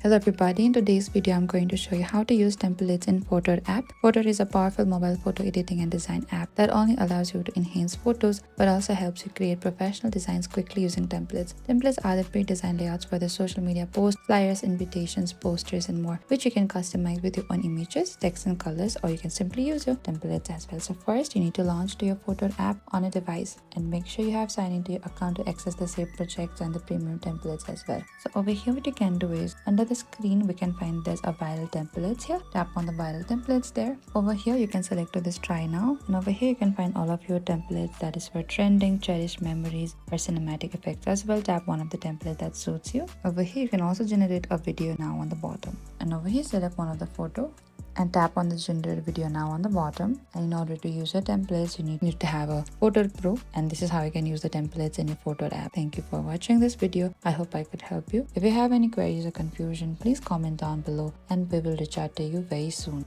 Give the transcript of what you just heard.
Hello everybody, in today's video I'm going to show you how to use templates in Fotor app. Fotor is a powerful mobile photo editing and design app that only allows you to enhance photos but also helps you create professional designs quickly using templates. Templates are the pre-designed layouts for the social media posts, flyers, invitations, posters and more, which you can customize with your own images, text and colors, or you can simply use your templates as well. So first you need to launch to your Fotor app on a device and make sure you have signed into your account to access the saved projects and the premium templates as well. So over here what you can do is under the screen we can find there's a viral templates here. Tap on the viral templates there. Over here you can select to this try now, and over here you can find all of your templates that is for trending, cherished memories or cinematic effects as well. Tap one of the templates that suits you. Over here you can also generate a video now on the bottom, and over here select one of the photo and tap on the generate video now on the bottom. And in order to use your templates, you need to have a Fotor Pro, and this is how you can use the templates in your Fotor app. Thank you for watching this video. I hope I could help you. If you have any queries or confusion, please comment down below and we will reach out to you very soon.